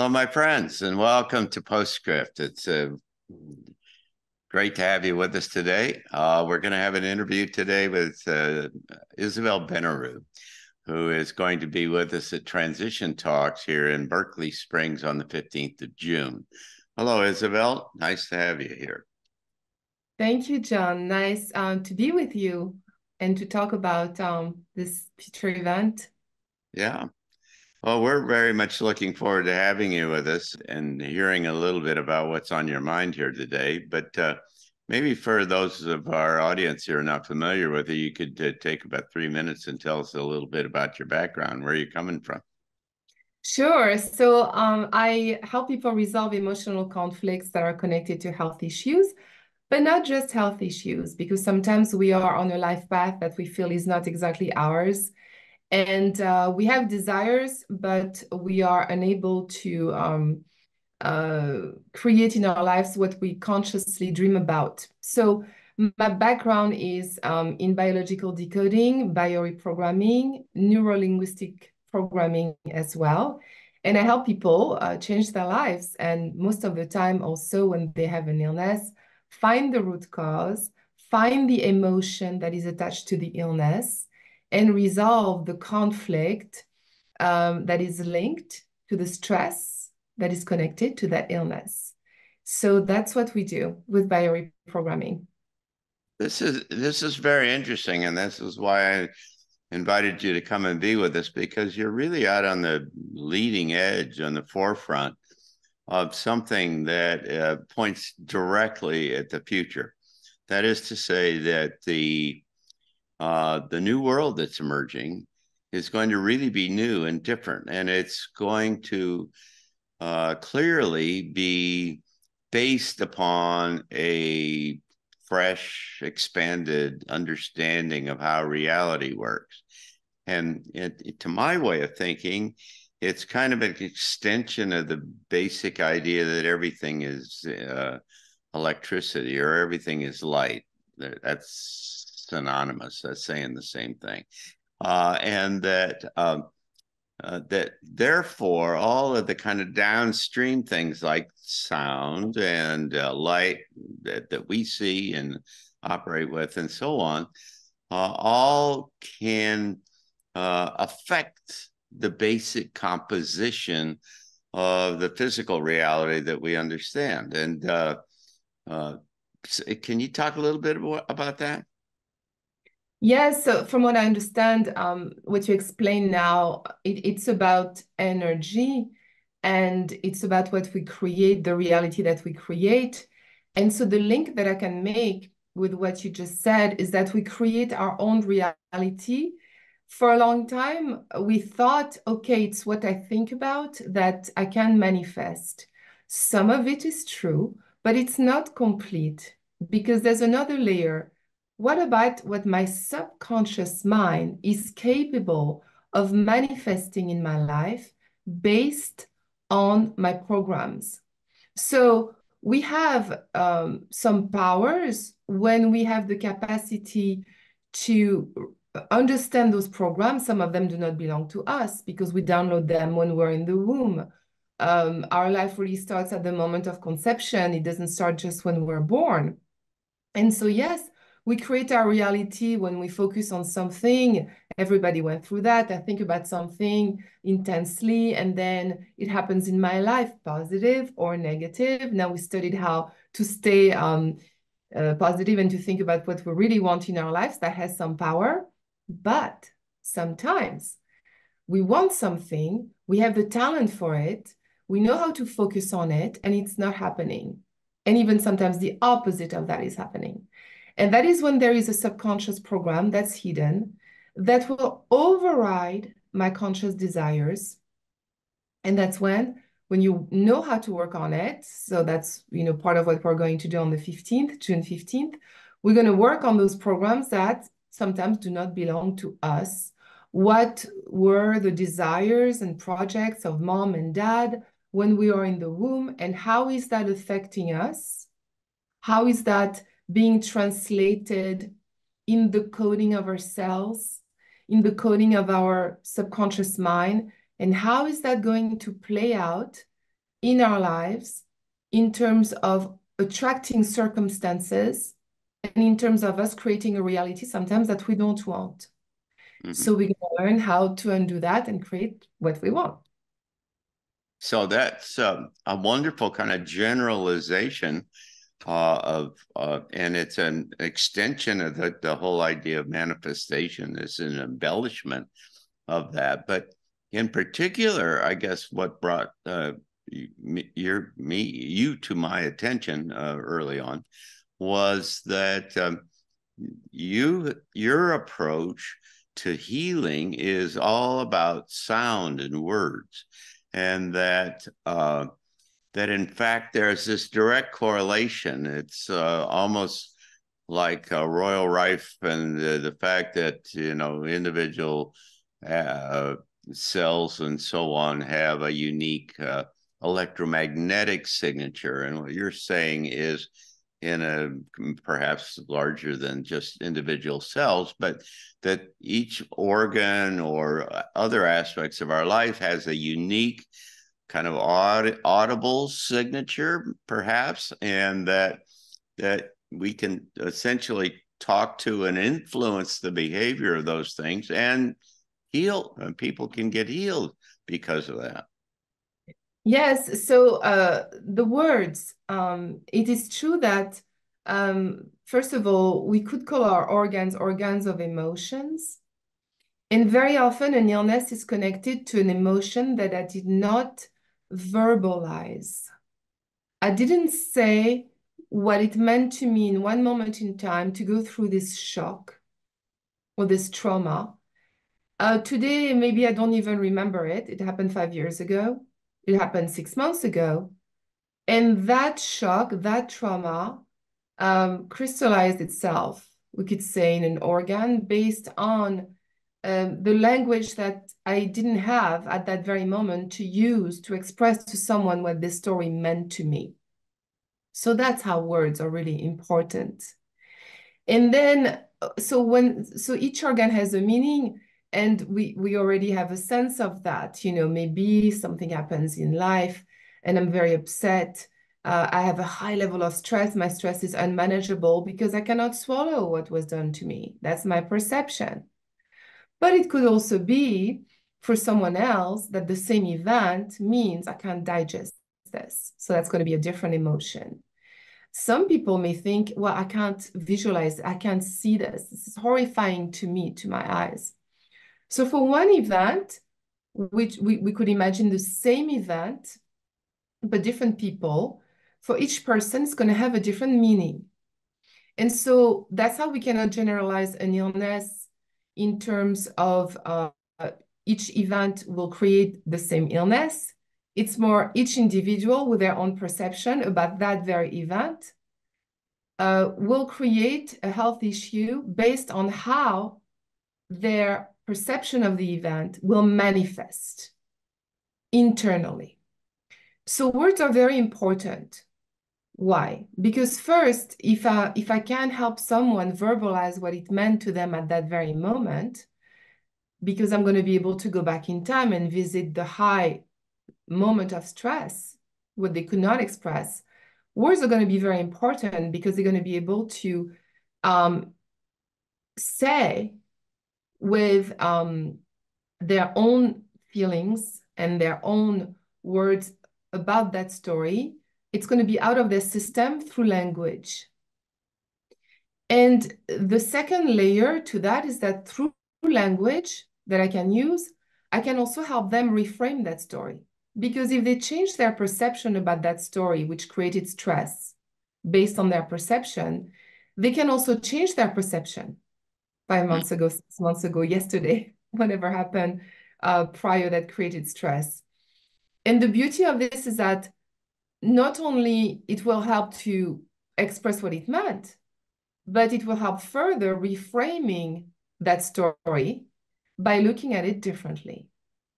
Hello, my friends, and welcome to PostScript. It's great to have you with us today. We're going to have an interview today with Isabelle Benarous, who is going to be with us at Transition Talks here in Berkeley Springs on the 15th of June. Hello, Isabelle. Nice to have you here. Thank you, John. Nice to be with you and to talk about this future event. Yeah. Well, we're very much looking forward to having you with us and hearing a little bit about what's on your mind here today. But maybe for those of our audience who are not familiar with you, you could take about 3 minutes and tell us a little bit about your background, where you're coming from. Sure. So I help people resolve emotional conflicts that are connected to health issues, but not just health issues, because sometimes we are on a life path that we feel is not exactly ours. And we have desires, but we are unable to create in our lives what we consciously dream about. So my background is in biological decoding, bioreprogramming, neuro-linguistic-programming as well. And I help people change their lives. And most of the time also when they have an illness, find the root cause, find the emotion that is attached to the illness, and resolve the conflict that is linked to the stress that is connected to that illness. So that's what we do with bioreprogramming. This is very interesting, and this is why I invited you to come and be with us, because you're really out on the leading edge, on the forefront of something that points directly at the future. That is to say that the new world that's emerging is going to really be new and different, and it's going to clearly be based upon a fresh, expanded understanding of how reality works. And to my way of thinking, it's kind of an extension of the basic idea that everything is electricity or everything is light. That's synonymous. That's saying the same thing. And that therefore all of the kind of downstream things like sound and light that we see and operate with and so on, all can affect the basic composition of the physical reality that we understand. And can you talk a little bit about that? Yes, so from what I understand, what you explain now, it's about energy and it's about what we create, the reality that we create. And so the link that I can make with what you just said is that we create our own reality. For a long time, we thought, okay, it's what I think about that I can manifest. Some of it is true, but it's not complete because there's another layer. What about what my subconscious mind is capable of manifesting in my life based on my programs? So we have some powers when we have the capacity to understand those programs. Some of them do not belong to us because we download them when we're in the womb. Our life really starts at the moment of conception. It doesn't start just when we're born. And so, yes, we create our reality when we focus on something. Everybody went through that. I think about something intensely, and then it happens in my life, positive or negative. Now we studied how to stay positive and to think about what we really want in our lives. That has some power. But sometimes we want something, we have the talent for it, we know how to focus on it, and it's not happening. And even sometimes the opposite of that is happening. And that is when there is a subconscious program that's hidden that will override my conscious desires. And that's when you know how to work on it. So that's, part of what we're going to do on the 15th, June 15th. We're going to work on those programs that sometimes do not belong to us. What were the desires and projects of mom and dad when we are in the womb, and how is that affecting us? How is that being translated in the coding of our cells, in the coding of our subconscious mind? And how is that going to play out in our lives in terms of attracting circumstances and in terms of us creating a reality sometimes that we don't want. So we can learn how to undo that and create what we want. So that's a wonderful kind of generalization and it's an extension of the whole idea of manifestation. It's an embellishment of that. But in particular, I guess what brought you to my attention early on was that your approach to healing is all about sound and words, and that in fact there's this direct correlation. It's almost like royal rife and the fact that individual cells and so on have a unique electromagnetic signature, and what you're saying is in a perhaps larger than just individual cells, but that each organ or other aspects of our life has a unique kind of audible signature, perhaps, and that we can essentially talk to and influence the behavior of those things and heal, and people can get healed because of that. Yes, so the words, it is true that, first of all, we could call our organs of emotions. And very often an illness is connected to an emotion that I did not verbalize. I didn't say what it meant to me in one moment in time to go through this shock or this trauma. Today, maybe I don't even remember it. It happened 5 years ago. It happened 6 months ago. And that shock, that trauma, crystallized itself, we could say, in an organ based on the language that I didn't have at that very moment to use to express to someone what this story meant to me. So that's how words are really important. And then, so each organ has a meaning, and we already have a sense of that. Maybe something happens in life and I'm very upset. I have a high level of stress. My stress is unmanageable because I cannot swallow what was done to me. That's my perception. But it could also be for someone else that the same event means I can't digest this. So that's going to be a different emotion. Some people may think, well, I can't visualize, I can't see this. This is horrifying to me, to my eyes. So for one event, which we could imagine the same event, but different people, for each person, it's going to have a different meaning. And so that's how we cannot generalize an illness in terms of each event will create the same illness. It's more each individual with their own perception about that very event will create a health issue based on how their perception of the event will manifest internally. So words are very important. Why? Because first, if I can help someone verbalize what it meant to them at that very moment, because I'm going to be able to go back in time and visit the high moment of stress, what they could not express, words are going to be very important because they're going to be able to say with their own feelings and their own words about that story. It's going to be out of their system through language. And the second layer to that is that through language that I can use, I can also help them reframe that story. Because if they change their perception about that story, which created stress based on their perception, they can also change their perception 5 months ago, 6 months ago, yesterday, whatever happened prior that created stress. And the beauty of this is that not only it will help to express what it meant, but it will help further reframing that story by looking at it differently.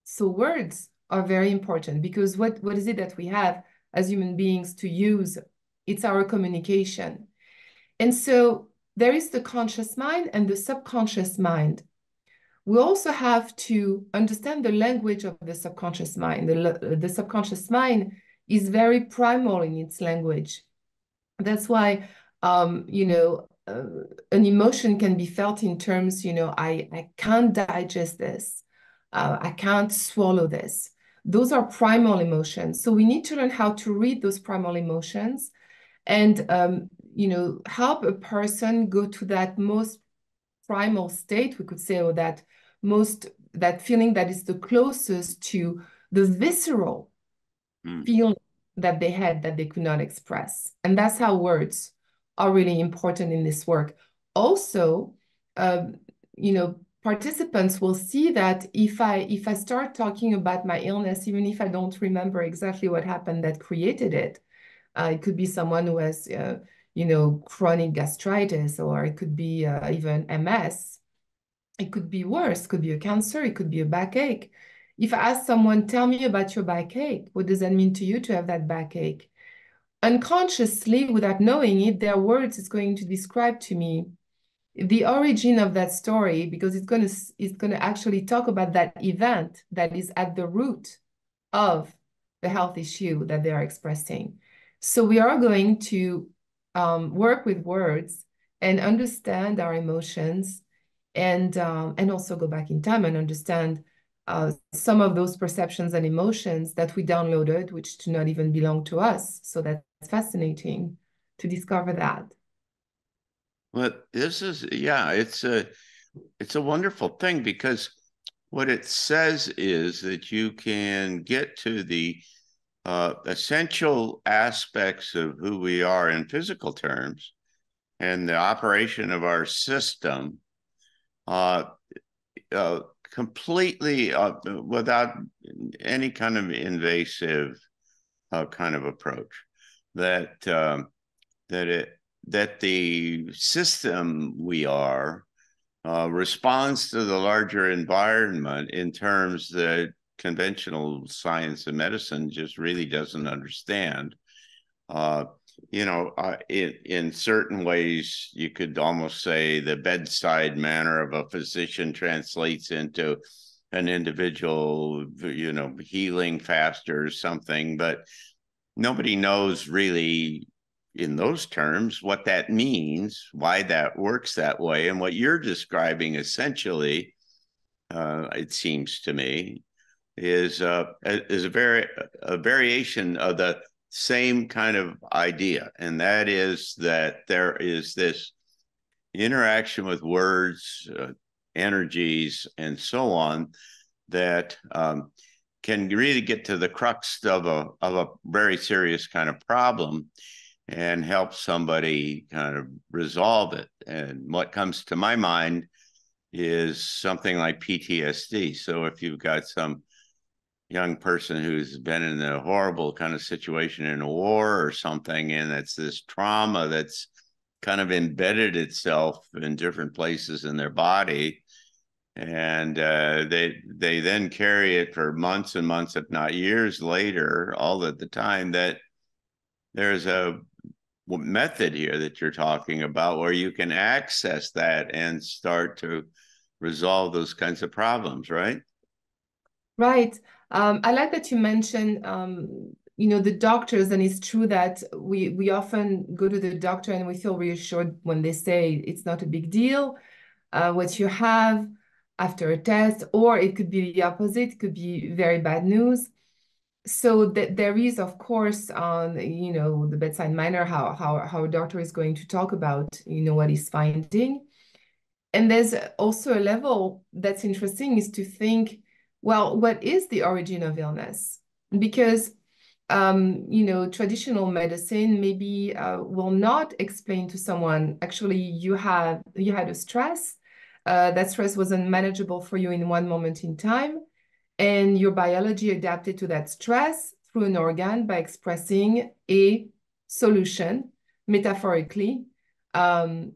So words are very important because what is it that we have as human beings to use? It's our communication. And so there is the conscious mind and the subconscious mind. We also have to understand the language of the subconscious mind. The subconscious mind is very primal in its language. That's why, an emotion can be felt in terms, I can't digest this. I can't swallow this. Those are primal emotions. So we need to learn how to read those primal emotions and, help a person go to that most primal state, we could say, or that feeling that is the closest to the visceral feeling that they had that they could not express. And that's how words are really important in this work. Also, um, participants will see that if I start talking about my illness, even if I don't remember exactly what happened that created it, it could be someone who has, chronic gastritis, or it could be even MS. It could be worse, it could be a cancer, it could be a backache. If I ask someone, tell me about your backache, what does that mean to you to have that backache? Unconsciously, without knowing it, their words is going to describe to me the origin of that story, because it's gonna actually talk about that event that is at the root of the health issue that they are expressing. So we are going to work with words and understand our emotions, and also go back in time and understand some of those perceptions and emotions that we downloaded, which do not even belong to us. So that's fascinating to discover that. Well, this is, yeah, it's a wonderful thing, because what it says is that you can get to the essential aspects of who we are in physical terms and the operation of our system uh, completely without any kind of invasive kind of approach. That that it that the system we are responds to the larger environment in terms that conventional science and medicine just really doesn't understand. Uh, in certain ways, you could almost say the bedside manner of a physician translates into an individual, healing faster or something, but nobody knows really in those terms what that means, why that works that way. And what you're describing essentially, it seems to me, is a variation of the same kind of idea, and that is that there is this interaction with words, energies, and so on that can really get to the crux of a very serious kind of problem and help somebody kind of resolve it. And what comes to my mind is something like PTSD. So if you've got some young person who's been in a horrible kind of situation in a war or something, and it's this trauma that's kind of embedded itself in different places in their body, and they then carry it for months and months, if not years later, all at the time, that there's a method here that you're talking about where you can access that and start to resolve those kinds of problems, right? Right. I like that you mentioned, the doctors, and it's true that we often go to the doctor and we feel reassured when they say it's not a big deal, what you have after a test, or it could be the opposite, it could be very bad news. So that there is, of course, on the bedside manner, how a doctor is going to talk about what he's finding. And there's also a level that's interesting, is to think, well, what is the origin of illness? Because traditional medicine maybe will not explain to someone, actually, you had a stress. That stress was unmanageable for you in one moment in time, and your biology adapted to that stress through an organ by expressing a solution, metaphorically, in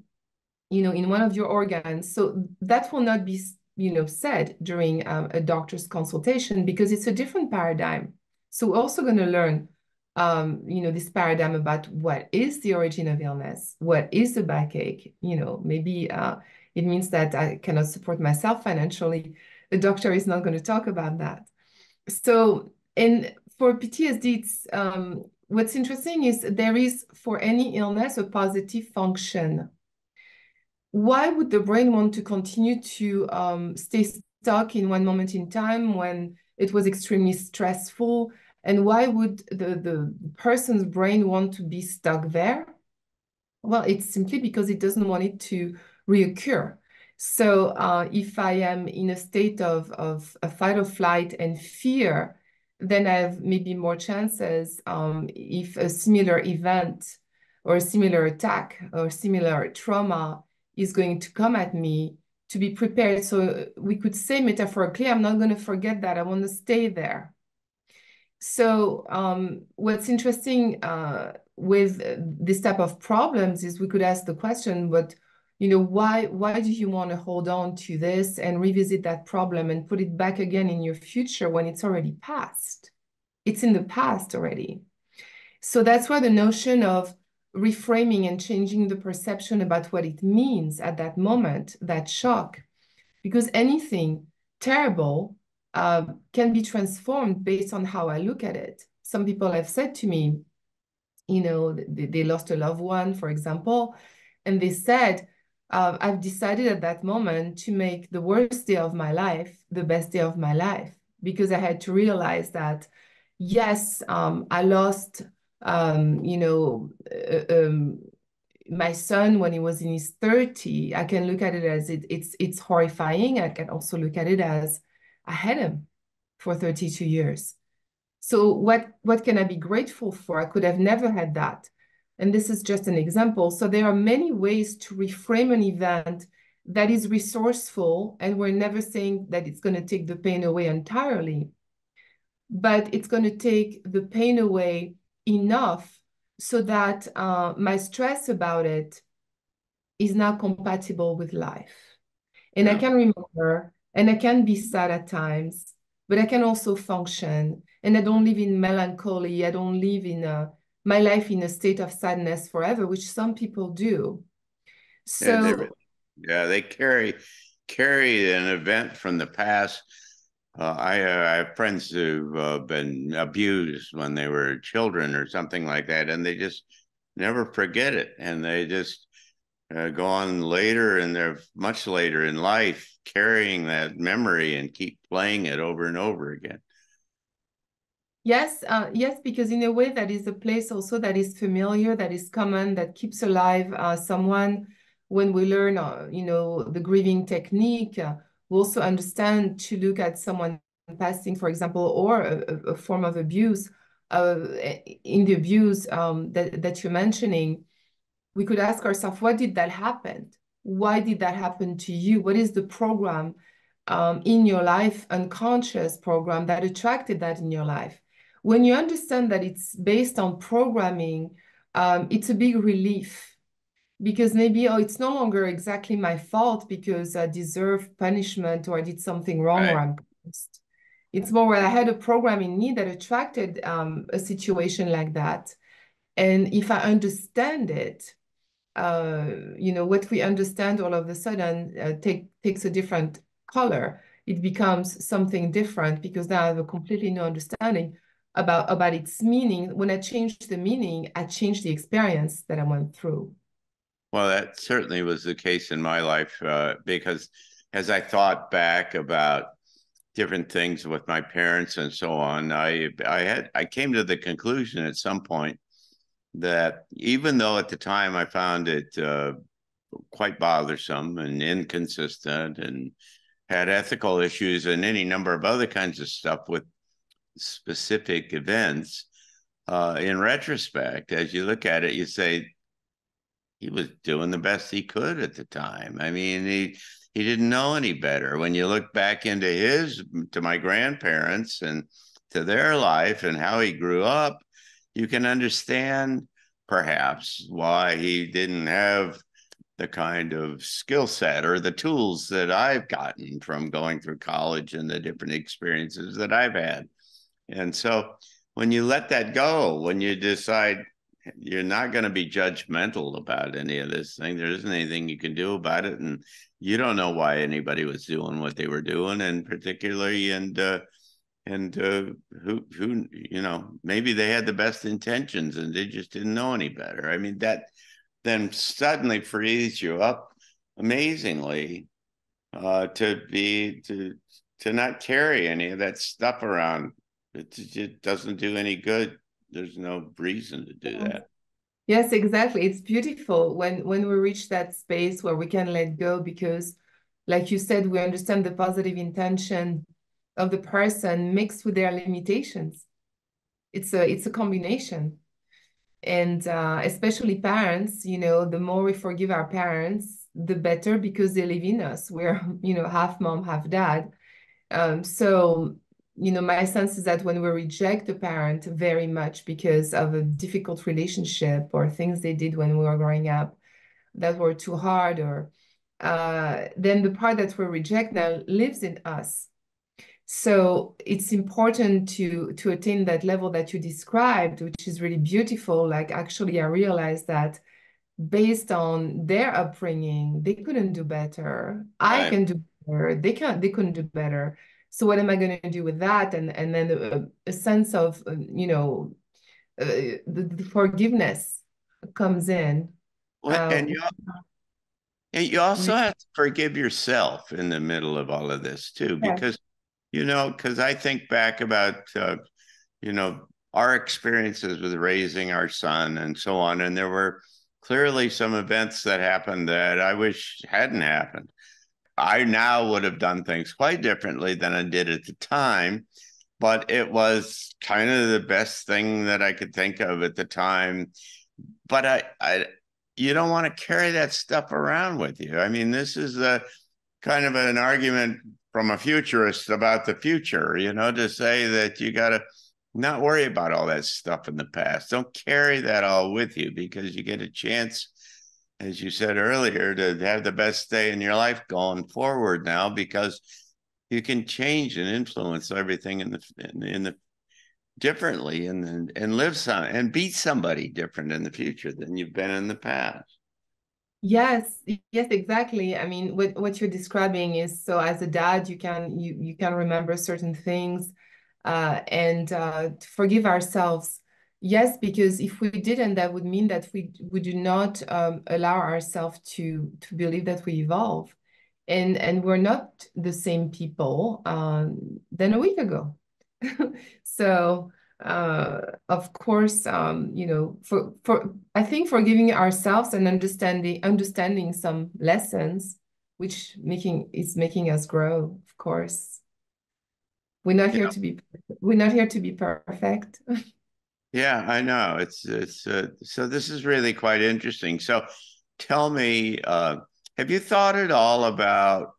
one of your organs. So that will not be, said during a doctor's consultation, because it's a different paradigm. So we're also going to learn, this paradigm about what is the origin of illness, what is the backache. Maybe it means that I cannot support myself financially. The doctor is not going to talk about that. So, and for PTSD, it's what's interesting is there is for any illness a positive function. Why would the brain want to continue to stay stuck in one moment in time when it was extremely stressful? And why would the person's brain want to be stuck there? Well, it's simply because it doesn't want it to reoccur. So if I am in a state of a fight or flight and fear, then I have maybe more chances if a similar event or a similar attack or similar trauma is going to come at me, to be prepared. So we could say metaphorically, I'm not going to forget that. I want to stay there. So what's interesting with this type of problems is we could ask the question, but why do you want to hold on to this and revisit that problem and put it back again in your future when it's already past? It's in the past already. So that's why the notion of reframing and changing the perception about what it means at that moment, that shock, because anything terrible can be transformed based on how I look at it. Some people have said to me, they lost a loved one, for example, and they said, I've decided at that moment to make the worst day of my life the best day of my life, because I had to realize that, yes, I lost, my son when he was in his 30s. I can look at it as it's horrifying. I can also look at it as I had him for 32 years. So what can I be grateful for? I could have never had that. And this is just an example. So there are many ways to reframe an event that is resourceful, and we're never saying that it's going to take the pain away entirely, but it's going to take the pain away enough so that my stress about it is now compatible with life. And I can remember, and I can be sad at times, but I can also function. And I don't live in melancholy. I don't live in my life in a state of sadness forever, which some people do. So They carry an event from the past. I have friends who've been abused when they were children or something like that, and they just never forget it, and they just go on later, and they're much later in life carrying that memory and keep playing it over and over again. yes, because in a way that is a place also that is familiar, that is common, that keeps alive someone. When we learn, the grieving technique, we also understand to look at someone passing, for example, or a form of abuse. In the abuse that you're mentioning, we could ask ourselves, what did that happen? Why did that happen to you? What is the program in your life, unconscious program that attracted that in your life? When you understand that it's based on programming, it's a big relief, because maybe, it's no longer exactly my fault because I deserve punishment or I did something wrong or I'm cursed. It's more where I had a program in me that attracted a situation like that. And if I understand it, what we understand all of a sudden takes a different color. It becomes something different because now I have a completely new understanding about its meaning. When I changed the meaning, I changed the experience that I went through. Well, that certainly was the case in my life because as I thought back about different things with my parents and so on, I came to the conclusion at some point that even though at the time I found it quite bothersome and inconsistent and had ethical issues and any number of other kinds of stuff with specific events, in retrospect, as you look at it, you say he was doing the best he could at the time. I mean, he didn't know any better. When you look back to my grandparents and to their life and how he grew up, you can understand perhaps why he didn't have the kind of skill set or the tools that I've gotten from going through college and the different experiences that I've had. And so when you let that go, when you decide you're not going to be judgmental about any of this thing, there isn't anything you can do about it. And you don't know why anybody was doing what they were doing, and particularly, and and who maybe they had the best intentions and they just didn't know any better. I mean, that then suddenly frees you up amazingly to not carry any of that stuff around. It doesn't do any good. There's no reason to do that. Yes, exactly. It's beautiful when we reach that space where we can let go because, like you said, we understand the positive intention of the person mixed with their limitations. It's a combination. And especially parents, the more we forgive our parents, the better because they live in us. We're, half mom, half dad. So, my sense is that when we reject a parent very much because of a difficult relationship or things they did when we were growing up that were too hard, or then the part that we reject now lives in us. So it's important to attain that level that you described, which is really beautiful. Like actually, I realized that based on their upbringing, they couldn't do better. I Right. can do better. They couldn't do better. So what am I going to do with that? And then a sense of, the forgiveness comes in. Well, Uh, and you also have to forgive yourself in the middle of all of this too, yeah. because I think back about our experiences with raising our son and so on, and there were clearly some events that happened that I wish hadn't happened. I now would have done things quite differently than I did at the time, but it was kind of the best thing that I could think of at the time. But you don't want to carry that stuff around with you. I mean, this is a kind of an argument from a futurist about the future, to say that you got to not worry about all that stuff in the past. Don't carry that all with you because you get a chance, as you said earlier, to have the best day in your life going forward now because you can change and influence everything in the differently and live some and be somebody different in the future than you've been in the past. Yes, yes, exactly. I mean, what you're describing is so as a dad, you can remember certain things and to forgive ourselves. Yes, because if we didn't, that would mean that we do not allow ourselves to believe that we evolve, and we're not the same people than a week ago. So of course, for I think forgiving ourselves and understanding some lessons, which making us grow, of course. We're not here Yeah, to be we're not here to be perfect. yeah, I know. It's so this is really quite interesting. So tell me, have you thought at all about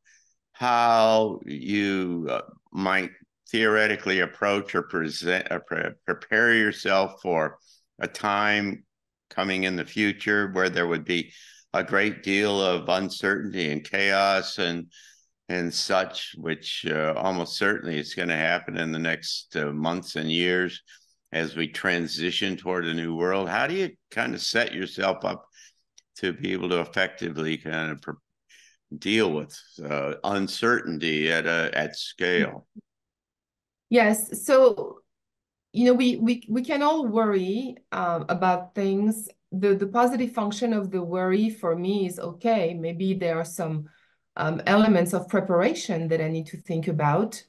how you might theoretically approach or present or prepare yourself for a time coming in the future where there would be a great deal of uncertainty and chaos and such, which almost certainly is going to happen in the next months and years as we transition toward a new world. How do you kind of set yourself up to be able to effectively kind of deal with uncertainty at scale? Yes, so we can all worry about things. The positive function of the worry for me is okay. Maybe there are some elements of preparation that I need to think about.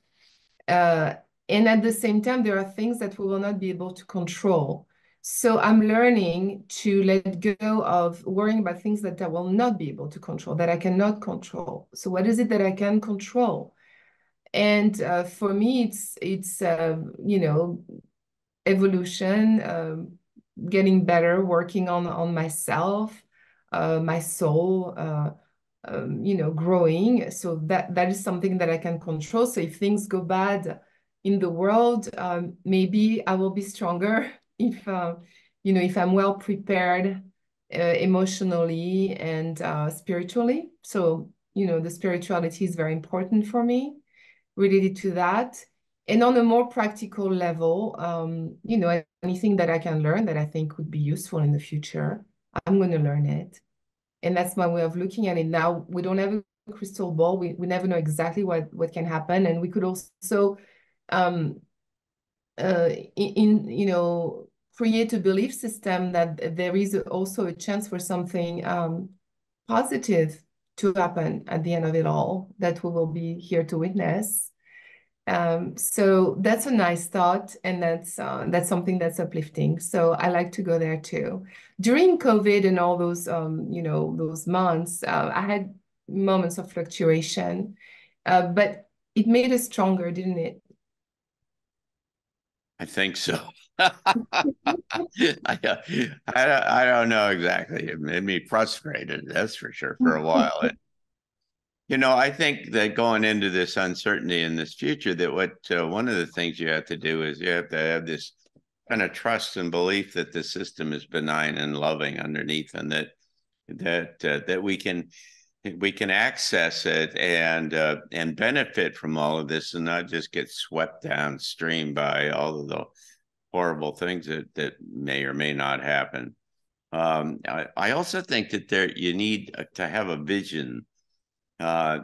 Uh, and at the same time, there are things that we will not be able to control. So I'm learning to let go of worrying about things that I will not be able to control, that I cannot control. So what is it that I can control? And for me, it's evolution, getting better, working on myself, my soul, growing. So that is something that I can control. So if things go bad in the world, maybe I will be stronger if I'm well prepared emotionally and spiritually. So, the spirituality is very important for me related to that. And on a more practical level, anything that I can learn that I think would be useful in the future, I'm going to learn it. And that's my way of looking at it. Now, we don't have a crystal ball. We never know exactly what can happen. And we could also create a belief system that there is also a chance for something positive to happen at the end of it all that we will be here to witness. So that's a nice thought, and that's something that's uplifting. So I like to go there too. During COVID and all those those months, I had moments of fluctuation, but it made us stronger, didn't it? I think so. I don't know exactly. It made me frustrated, that's for sure, for a while. I think that going into this uncertainty in this future, that one of the things you have to do is you have to have this kind of trust and belief that the system is benign and loving underneath, and that we can access it and benefit from all of this, and not just get swept downstream by all of the horrible things that may or may not happen. I also think that you need to have a vision of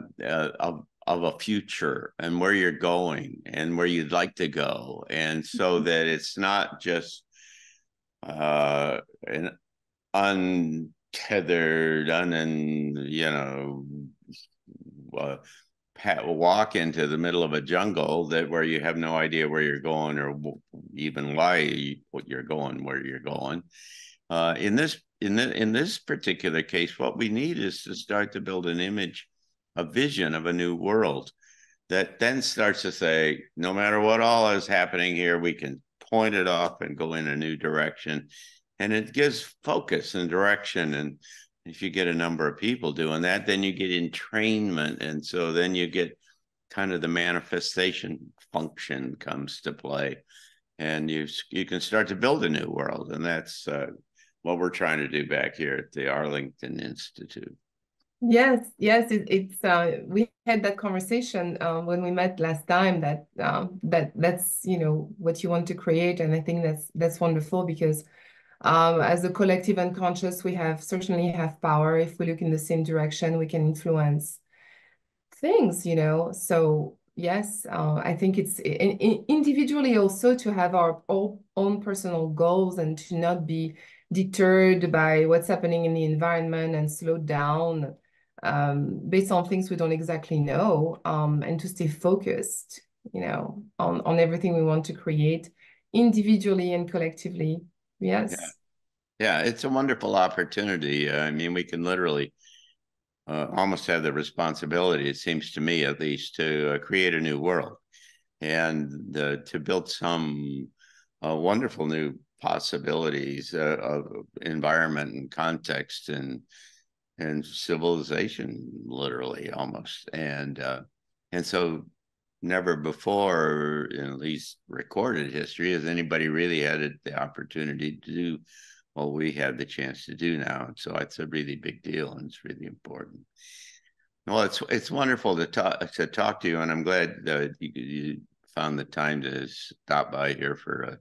a future and where you're going and where you'd like to go, and so that it's not just an untethered, uh, walk into the middle of a jungle where you have no idea where you're going, or even what you're going, where you're going. In this particular case, what we need is to start to build an image, a vision of a new world that then starts to say, no matter what all is happening here, we can point it off and go in a new direction. And it gives focus and direction. And if you get a number of people doing that, then you get entrainment. And so then you get kind of the manifestation function comes to play. And you can start to build a new world. And that's what we're trying to do back here at the Arlington Institute. Yes, it's we had that conversation when we met last time, that's what you want to create, and I think that's wonderful, because as a collective unconscious, we certainly have power. If we look in the same direction, we can influence things, So yes, I think it's individually also to have our own personal goals and to not be deterred by what's happening in the environment and slow down based on things we don't exactly know, and to stay focused, on everything we want to create individually and collectively. Yeah. Yes. Yeah, it's a wonderful opportunity. I mean, we can literally almost have the responsibility, it seems to me at least, to create a new world and to build some wonderful new possibilities of environment and context and civilization, literally almost. And so never before, in at least recorded history, has anybody really had the opportunity to do what we have the chance to do now. And so it's a really big deal, and it's really important. Well, it's wonderful to talk to you, and I'm glad you found the time to stop by here for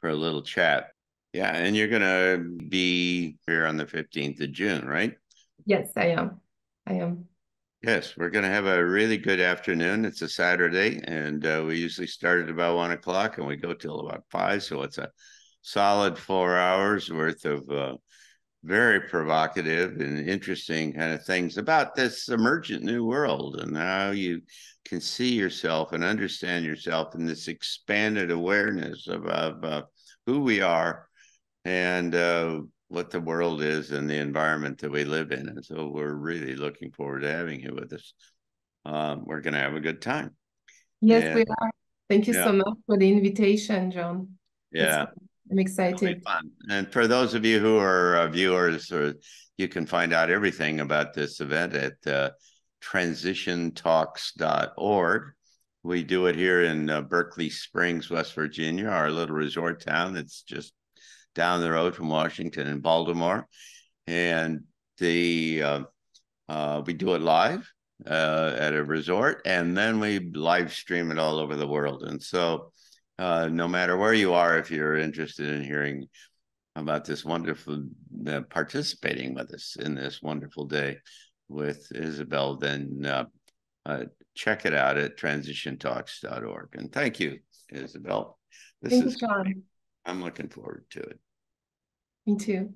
a little chat. Yeah, and you're gonna be here on the 15th of June, right? Yes, I am. I am. Yes, we're going to have a really good afternoon. It's a Saturday, and we usually start at about 1 o'clock, and we go till about 5. So it's a solid 4 hours worth of very provocative and interesting kind of things about this emergent new world and how you can see yourself and understand yourself in this expanded awareness of who we are and what the world is and the environment that we live in. And so we're really looking forward to having you with us. We're going to have a good time. Yes, And we are. Thank you yeah, so much for the invitation, John. It's yeah, I'm it'll be excited. fun. And for those of you who are viewers, you can find out everything about this event at transitiontalks.org. We do it here in Berkeley Springs, West Virginia, our little resort town. It's just down the road from Washington and Baltimore. And we do it live at a resort, and then we live stream it all over the world. And so no matter where you are, if you're interested in hearing about this wonderful, participating with us in this wonderful day with Isabelle, then check it out at transitiontalks.org. And thank you. Isabelle. This Thank you, is great. Sean. I'm looking forward to it. Me too.